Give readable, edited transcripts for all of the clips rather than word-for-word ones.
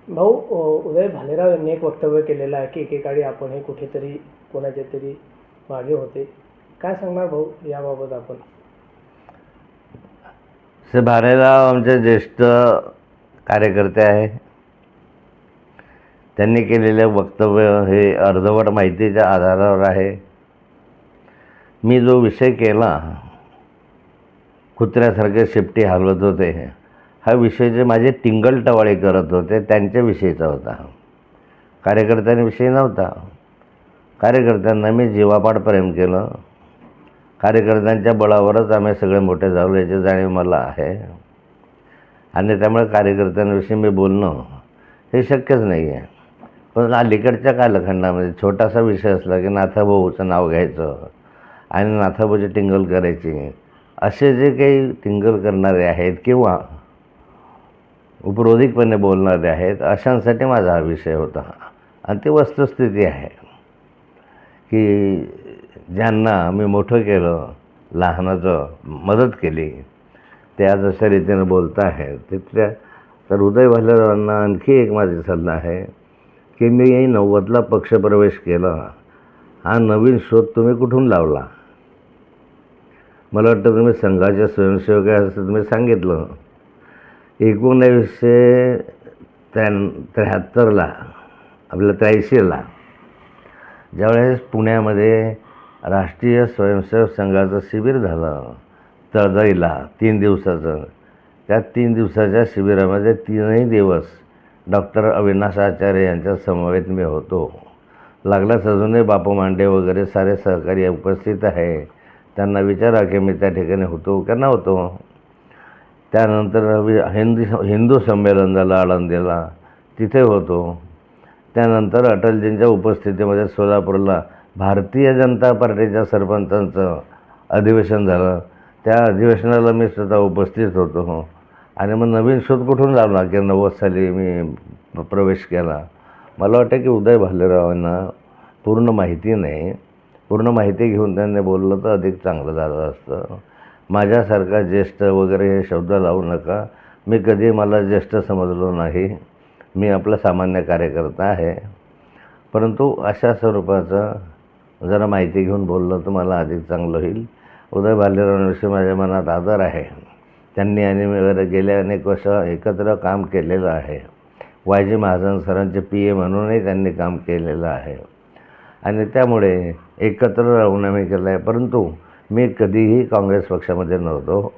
भाऊ, उदय भालेराव यांनी एक वक्तव्य केलेलं आहे की एकेकाळी आपण हे कुठेतरी कोणाच्या तरी मागे होते. काय सांगणार भाऊ याबाबत आपण? भालेराव आमचे ज्येष्ठ कार्यकर्ते आहे. त्यांनी केलेले वक्तव्य हे अर्धवट माहितीच्या आधारावर आहे. मी जो विषय केला, कुत्र्यासारखे शेपटी हलवत होते, हा विषय जे माझे टिंगलटवाळे करत होते त्यांच्याविषयीचा होता, कार्यकर्त्यांविषयी नव्हता. कार्यकर्त्यांना मी जीवापाड प्रेम केलं. कार्यकर्त्यांच्या बळावरच आम्ही सगळे मोठे झालो याची जाणीव मला आहे. आणि त्यामुळे कार्यकर्त्यांविषयी मी बोलणं हे शक्यच नाही आहे. पण अलीकडच्या कालखंडामध्ये छोटासा विषय असला की नाथाभाऊचं नाव घ्यायचं आणि नाथाभाऊची टिंगल करायची. असे जे काही टिंगल करणारे आहेत किंवा उपरोधिकपणे बोलणारे आहेत, अशांसाठी माझा हा विषय होता. आणि ती वस्तुस्थिती आहे की ज्यांना मी मोठं केलं, लहानाचं मदत केली, ते आज अशा रीतीनं बोलत आहेत. तिथल्या तर उदय भालेरावांना आणखी एक माझा सल्ला आहे की मी 90ला पक्षप्रवेश केला, हा नवीन शोध तुम्ही कुठून लावला? मला वाटतं तुम्ही संघाचे स्वयंसेवक आहे असं तुम्ही सांगितलं. 1973ला आपल्या 83ला ज्यावेळेस पुण्यामध्ये राष्ट्रीय स्वयंसेवक संघाचं शिबिर झालं तळजाईला 3 दिवसाचं, त्या 3 दिवसाच्या शिबिरामध्ये 3ही दिवस डॉक्टर अविनाश आचार्य यांच्या समवेत मी होतो. लागल्यास अजूनही बापू मांडे वगैरे सारे सहकारी उपस्थित आहे, त्यांना विचारा की मी त्या ठिकाणी होतो का नव्हतो. त्यानंतर हिंदू संमेलन झालं आळंदीला, तिथे होतो. त्यानंतर अटलजींच्या उपस्थितीमध्ये सोलापूरला भारतीय जनता पार्टीच्या सरपंचांचं अधिवेशन झालं, त्या अधिवेशनाला मी स्वतः उपस्थित होतो. आणि मग नवीन शोध कुठून लावला की 90 साली मी प्रवेश केला? मला वाटतं की उदय भालेरावांना पूर्ण माहिती नाही. पूर्ण माहिती घेऊन त्यांनी बोललं तर अधिक चांगलं झालं असतं. माझ्यासारखा ज्येष्ठ वगैरे हे शब्द लावू नका. मी कधी मला ज्येष्ठ समजलो नाही. मी आपला सामान्य कार्यकर्ता आहे. परंतु अशा स्वरूपाचं जरा माहिती घेऊन बोललं तर मला अधिक चांगलं होईल. उदय भालेरावांविषयी माझ्या मनात आदर आहे. त्यांनी आणि वगैरे गेल्या अनेक वर्ष एकत्र काम केलेलं आहे. वाय.जी. महाजन सरांचे PA म्हणूनही त्यांनी काम केलेलं आहे. आणि त्यामुळे एकत्र राहून आम्ही केलं आहे. परंतु मी कधीही काँग्रेस पक्षामध्ये नव्हतो.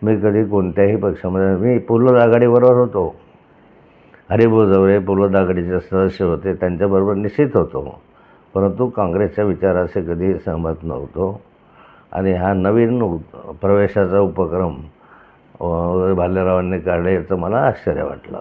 मी कधी कोणत्याही पक्षामध्ये, मी पुलोद आघाडीबरोबर होतो. हरिभाऊ जवरे पुलोद आघाडीचे सदस्य होते, त्यांच्याबरोबर निश्चित होतो. परंतु काँग्रेसच्या विचाराशी कधीही सहमत नव्हतो. आणि हा नवीन प्रवेशाचा उपक्रम भालेरावांनी काढला याचं मला आश्चर्य वाटलं.